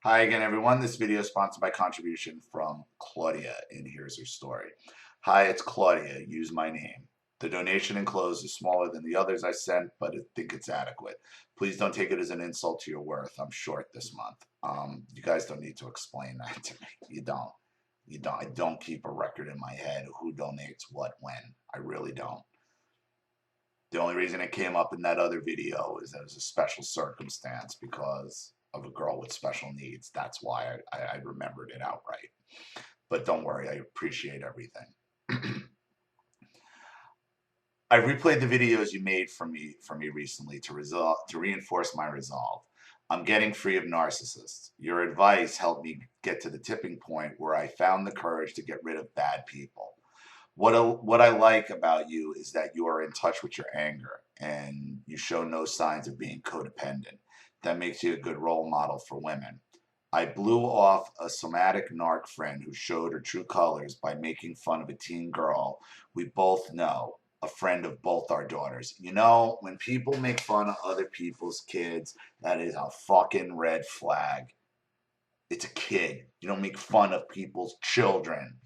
Hi again, everyone. This video is sponsored by contribution from Claudia, and here's her story. Hi, it's Claudia. Use my name. The donation enclosed is smaller than the others I sent, but I think it's adequate. Please don't take it as an insult to your worth. I'm short this month. You guys don't need to explain that to me. You don't. You don't. I don't keep a record in my head of who donates what when. I really don't. The only reason it came up in that other video is that it was a special circumstance because of a girl with special needs. That's why I remembered it outright. But don't worry, I appreciate everything. I've replayed the videos you made for me recently to reinforce my resolve. I'm getting free of narcissists. Your advice helped me get to the tipping point where I found the courage to get rid of bad people. What I like about you is that you are in touch with your anger and you show no signs of being codependent. That makes you a good role model for women. I blew off a somatic narc friend who showed her true colors by making fun of a teen girl we both know, a friend of both our daughters. You know, when people make fun of other people's kids, that is a fucking red flag. It's a kid. You don't make fun of people's children.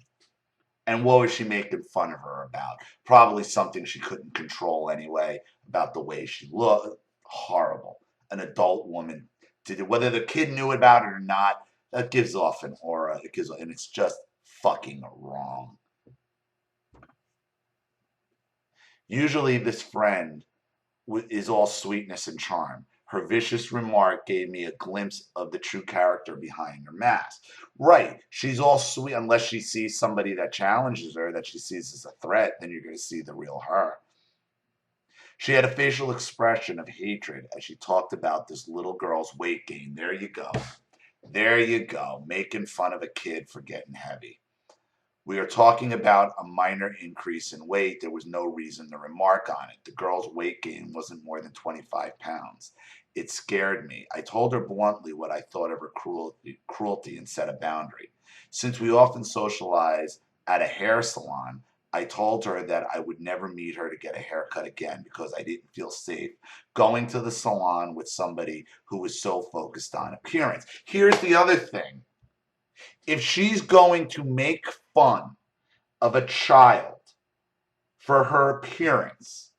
And what was she making fun of her about? Probably something she couldn't control anyway, about the way she looked. Horrible. An adult woman did it. Whether the kid knew about it or not, that gives off an aura. And it's just fucking wrong. Usually this friend is all sweetness and charm. Her vicious remark gave me a glimpse of the true character behind her mask. Right, she's all sweet unless she sees somebody that challenges her, that she sees as a threat, then you're going to see the real her. She had a facial expression of hatred as she talked about this little girl's weight gain. There you go. There you go. Making fun of a kid for getting heavy. We are talking about a minor increase in weight. There was no reason to remark on it. The girl's weight gain wasn't more than 25 pounds. It scared me. I told her bluntly what I thought of her cruelty and set a boundary. Since we often socialize at a hair salon, I told her that I would never meet her to get a haircut again because I didn't feel safe going to the salon with somebody who was so focused on appearance. Here's the other thing. If she's going to make fun of a child for her appearance,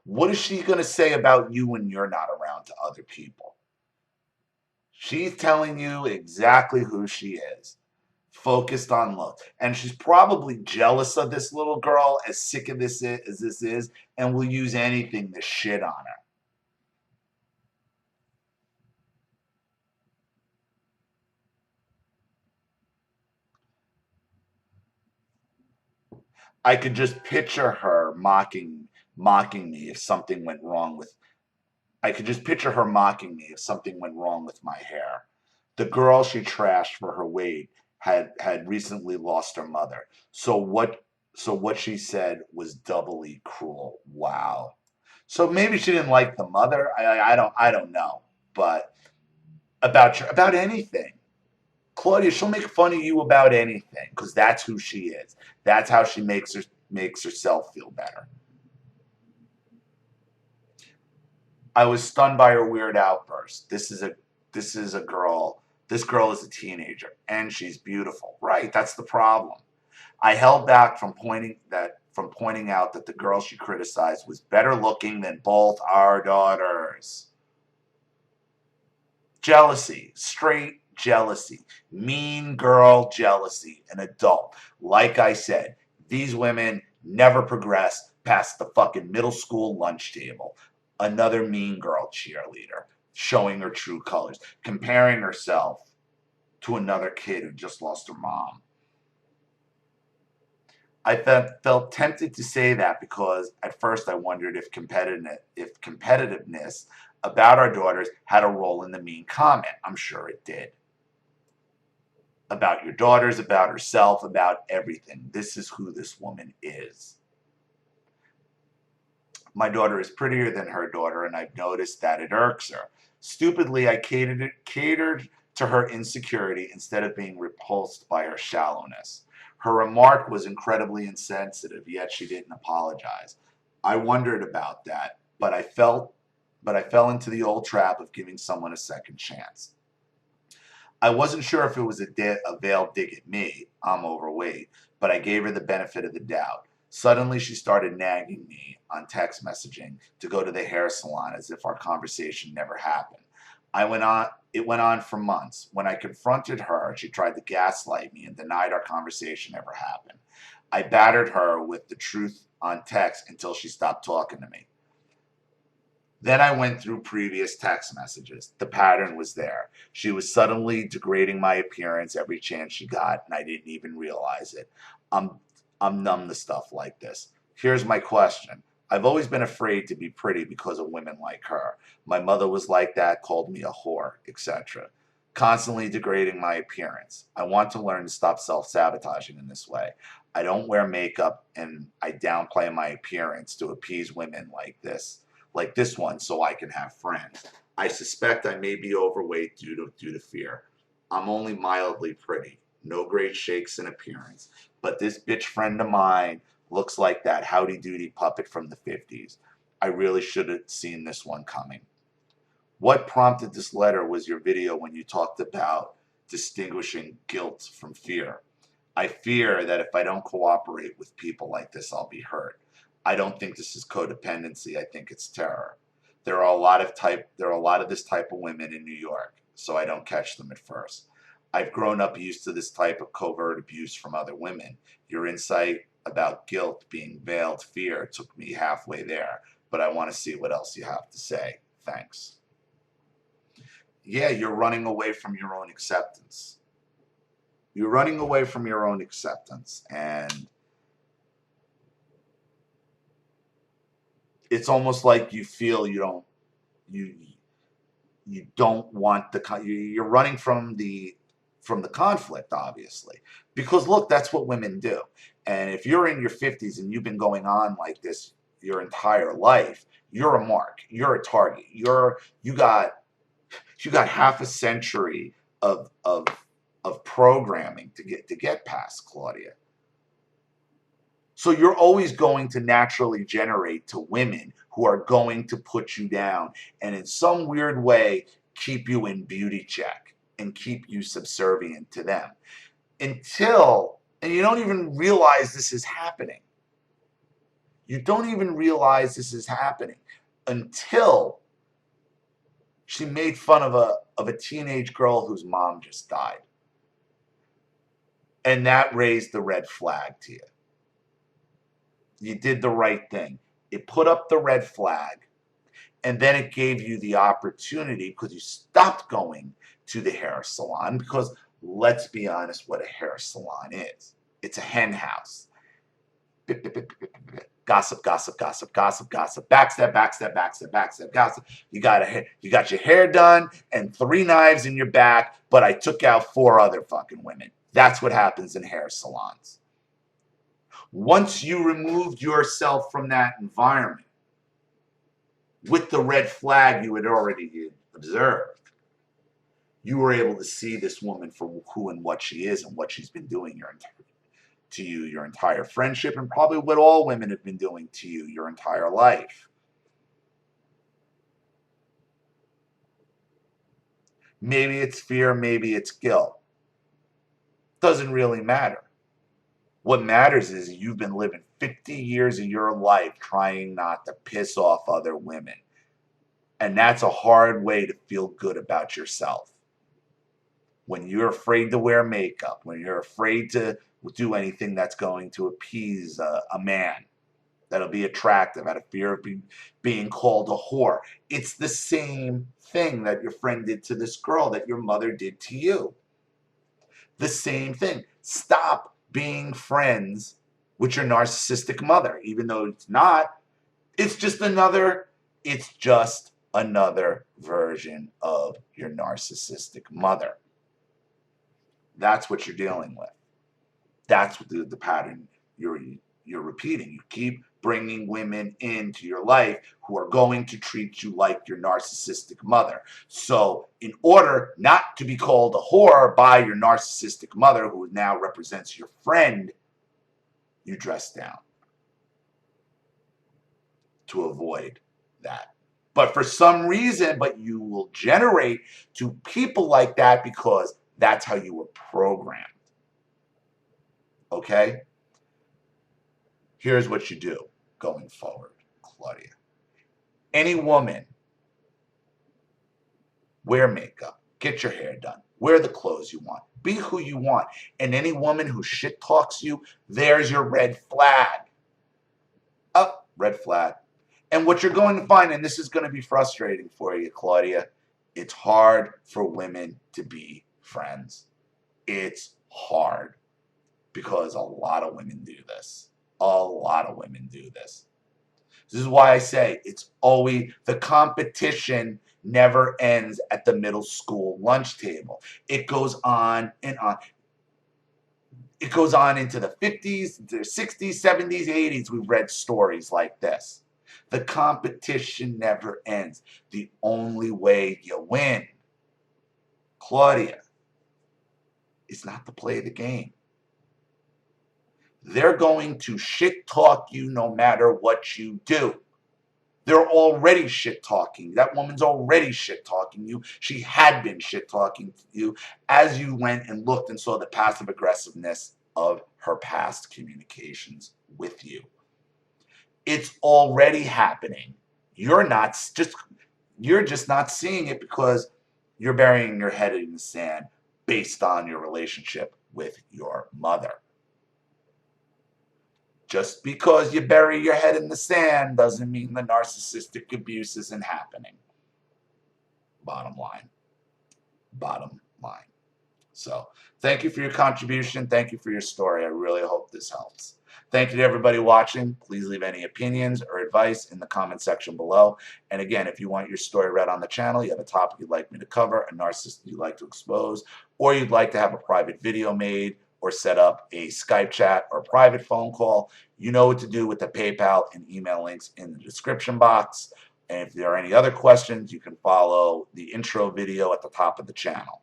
what is she going to say about you when you're not around to other people? She's telling you exactly who she is, focused on looks. And she's probably jealous of this little girl, as sick of this as this is, and will use anything to shit on her. I could just picture her mocking me if something went wrong with I could just picture her mocking me if something went wrong with my hair. The girl she trashed for her weight had recently lost her mother. So what she said was doubly cruel. Wow. So maybe she didn't like the mother. I don't know. But about anything. Claudia, she'll make fun of you about anything because that's who she is. That's how she makes herself feel better. I was stunned by her weird outburst. This is a girl. This girl is a teenager and she's beautiful. Right, that's the problem. I held back from pointing out that the girl she criticized was better looking than both our daughters. Jealousy, straight jealousy, mean girl jealousy, an adult. Like I said, these women never progress past the fucking middle school lunch table. Another mean girl cheerleader, showing her true colors, comparing herself to another kid who just lost her mom. I felt tempted to say that because at first I wondered if competitiveness about our daughters had a role in the mean comment. I'm sure it did. About your daughters, about herself, about everything. This is who this woman is. My daughter is prettier than her daughter, and I've noticed that it irks her. Stupidly, I catered to her insecurity instead of being repulsed by her shallowness. Her remark was incredibly insensitive, yet she didn't apologize. I wondered about that, but I fell into the old trap of giving someone a second chance. I wasn't sure if it was a veiled dig at me. I'm overweight, but I gave her the benefit of the doubt. Suddenly, she started nagging me on text messaging to go to the hair salon as if our conversation never happened. It went on for months. When I confronted her, she tried to gaslight me and denied our conversation ever happened. I battered her with the truth on text until she stopped talking to me. Then I went through previous text messages. The pattern was there. She was suddenly degrading my appearance every chance she got, and I didn't even realize it. I'm I'm numb to stuff like this. Here's my question. I've always been afraid to be pretty because of women like her. My mother was like that, called me a whore, etc. Constantly degrading my appearance. I want to learn to stop self-sabotaging in this way. I don't wear makeup and I downplay my appearance to appease women like this one, so I can have friends. I suspect I may be overweight due to fear. I'm only mildly pretty. No great shakes in appearance. But this bitch friend of mine looks like that howdy doody puppet from the 50s. I really should have seen this one coming. What prompted this letter was your video when you talked about distinguishing guilt from fear. I fear that if I don't cooperate with people like this, I'll be hurt. I don't think this is codependency. I think it's terror. There are a lot of this type of women in New York, so I don't catch them at first. I've grown up used to this type of covert abuse from other women. Your insight about guilt being veiled fear took me halfway there, but I want to see what else you have to say. Thanks. Yeah, you're running away from your own acceptance. You're running away from your own acceptance, and it's almost like you feel you you don't want you're running from the conflict, obviously, because look, that's what women do. And if you're in your 50s and you've been going on like this your entire life, you're a mark, you're a target, you got half a century of programming to get past, Claudia. So you're always going to naturally generate to women who are going to put you down and in some weird way keep you in beauty check and keep you subservient to them and you don't even realize this is happening. You don't even realize this is happening until she made fun of a teenage girl whose mom just died. And that raised the red flag to you. You did the right thing. It put up the red flag, and then it gave you the opportunity because you stopped going to the hair salon because let's be honest what a hair salon is. It's a hen house. Gossip, gossip, gossip, gossip, gossip, backstab, backstab, backstab, backstab, gossip. You got your hair done and 3 knives in your back, but I took out 4 other fucking women. That's what happens in hair salons. Once you removed yourself from that environment with the red flag you had already observed, you were able to see this woman for who and what she is and what she's been doing to you your entire friendship and probably what all women have been doing to you your entire life. Maybe it's fear, maybe it's guilt. Doesn't really matter. What matters is you've been living 50 years of your life trying not to piss off other women. And that's a hard way to feel good about yourself. When you're afraid to wear makeup, when you're afraid to do anything that's going to appease a man, that'll be attractive out of fear of being called a whore. It's the same thing that your friend did to this girl that your mother did to you. The same thing. Stop being friends with your narcissistic mother, even though it's not. It's just another version of your narcissistic mother. That's what you're dealing with. That's what the pattern you're repeating. You keep bringing women into your life who are going to treat you like your narcissistic mother. So in order not to be called a whore by your narcissistic mother, who now represents your friend, you dress down to avoid that. But for some reason, you will generate to people like that because That's how you were programmed. Okay? Here's what you do going forward, Claudia. Any woman, wear makeup, get your hair done, wear the clothes you want, be who you want. And any woman who shit talks you, there's your red flag. Up, red flag. And what you're going to find, and this is going to be frustrating for you, Claudia, it's hard for women to be friends. It's hard because a lot of women do this. A lot of women do this. This is why I say it's always, the competition never ends at the middle school lunch table. It goes on and on. It goes on into the 50s, the 60s, 70s, 80s. We've read stories like this. The competition never ends. The only way you win, Claudia, is not to play the game. They're going to shit talk you no matter what you do. They're already shit talking. That woman's already shit talking you. She had been shit talking you as you went and looked and saw the passive aggressiveness of her past communications with you. It's already happening. You're just not seeing it because you're burying your head in the sand based on your relationship with your mother. Just because you bury your head in the sand doesn't mean the narcissistic abuse isn't happening. Bottom line. Bottom line. So, thank you for your contribution. Thank you for your story. I really hope this helps. Thank you to everybody watching. Please leave any opinions or advice in the comment section below. And again, if you want your story read on the channel, you have a topic you'd like me to cover, a narcissist you'd like to expose, or you'd like to have a private video made or set up a Skype chat or private phone call, you know what to do with the PayPal and email links in the description box. And if there are any other questions, you can follow the intro video at the top of the channel.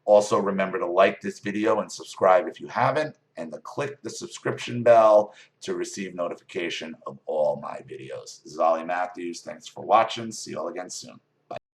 Also, remember to like this video and subscribe if you haven't, and to click the subscription bell to receive notification of all my videos. This is Ollie Matthews. Thanks for watching. See you all again soon.